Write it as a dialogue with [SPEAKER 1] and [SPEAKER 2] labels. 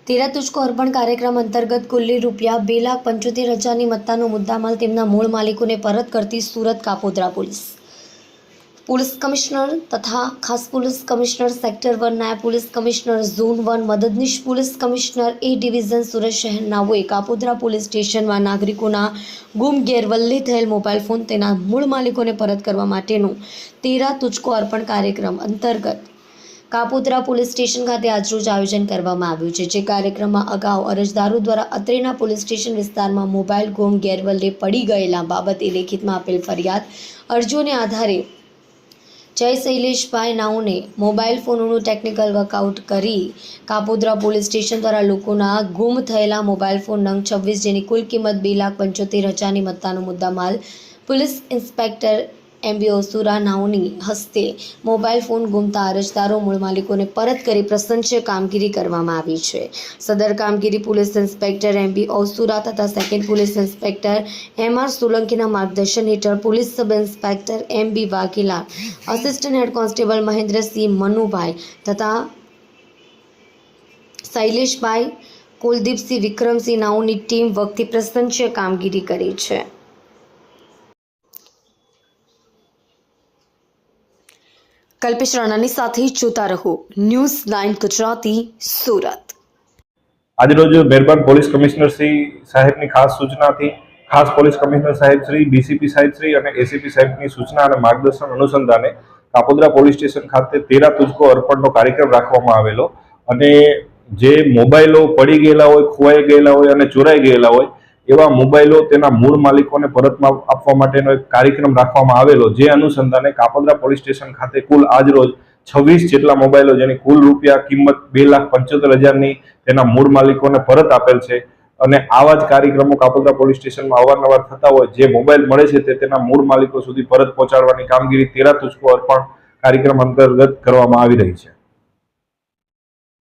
[SPEAKER 1] તેરા તુજકો અર્પણ કાર્યક્રમ અંતર્ગત કુલ્લી રૂપિયા 2,75,000ની મત્તાનો મુદ્દામાલ તેમના મૂળ માલિકોને પરત કરતી સુરત કાપોદ્રા પોલીસ કમિશનર તથા ખાસ પોલીસ કમિશનર સેક્ટર 1 નાયબ પોલીસ કમિશનર ઝોન 1 મદદનીશ પોલીસ કમિશનર એ ડિવિઝન સુરત શહેરનાઓએ કાપોદ્રા પોલીસ સ્ટેશનમાં નાગરિકોના ગુમ ગેરવલ્લે થયેલ મોબાઈલ ફોન તેના મૂળ માલિકોને પરત કરવા માટેનું તેરા તુજકો અર્પણ કાર્યક્રમ અંતર્ગત કાપોદ્રા પોલીસ સ્ટેશન ખાતે આજરોજ આયોજન કરવામાં આવ્યું છે, જે કાર્યક્રમમાં અગાઉ અરજદારો દ્વારા અત્રેના પોલીસ સ્ટેશન વિસ્તારમાં મોબાઈલ ગુમ ગેરવલ્લે પડી ગયેલા બાબતે લેખિતમાં આપેલ ફરિયાદ અરજીઓને આધારે જય શૈલેષભાઈ નાઓને મોબાઈલ ફોનોનું ટેકનિકલ વર્કઆઉટ કરી કાપોદ્રા પોલીસ સ્ટેશન દ્વારા લોકોના ગુમ થયેલા મોબાઈલ ફોન નંગ 26 જેની કુલ કિંમત 2,75,000ની મત્તાનો મુદ્દામાલ પોલીસ ઇન્સ્પેક્ટર એમબી ઓસુરા નાઓની હસ્તે મોબાઈલ ફોન ગુમતા અરજદારો મૂળ માલિકોને પરત કરી પ્રશંસનીય કામગીરી કરવામાં આવી છે। સદર કામગીરી પોલીસ ઇન્સ્પેક્ટર એમબી ઓસુરા તથા સેકન્ડ પોલીસ ઇન્સ્પેક્ટર એમઆર સોલંકીના માર્ગદર્શન હેઠળ police sub inspector MB Vaghela, assistant head constable Mahendrasinh Manubhai તથા શૈલેષભાઈ કુલદીપસિંહ વિક્રમસિંહ નાઓની ટીમ વખતે પ્રશંસનીય કામગીરી કરી છે। કલ્પેશ રાણાની સાથે જોતા રહો ન્યૂઝ 9 ગુજરાતી સુરત।
[SPEAKER 2] आज रोज मेहरबान पोलीस कमिश्नर श्री साहेबनी खास सूचनाथी खास पोलीस कमिश्नर साहेब श्री डीसीपी साहेब श्री और एसीपी साहेबनी सूचना और मार्गदर्शन अनुसंधाने कापोद्रा पोलीस स्टेशन खाते तेरा तुझको अर्पणनो कार्यक्रम राखवामां आवेलो अने जे मोबाइलो पड़ी गयेला होय, खोवाई गयेला होय अने चोराई गयेला होय एवा मोबाइलो तेना मूळ मालिकोने परत आपवा माटेनो एक कार्यक्रम राखवामां आवेलो, जे अनुसंधाने कापोद्रा पोलीस स्टेशन खाते कुल आज रोज 26 જેટલા મોબાઈલો જેની કુલ રૂપિયા કિંમત 2,75,000ની તેના મૂળ માલિકોને પરત આપેલ છે અને આવા જ કાર્યક્રમો કાપોદ્રા પોલીસ સ્ટેશનમાં અવારનવાર થતા હોય, જે મોબાઈલ મળે છે તે તેના મૂળ માલિકો સુધી પરત પહોંચાડવાની કામગીરી તેરા તુજકો અર્પણ કાર્યક્રમ અંતર્ગત કરવામાં આવી રહી છે।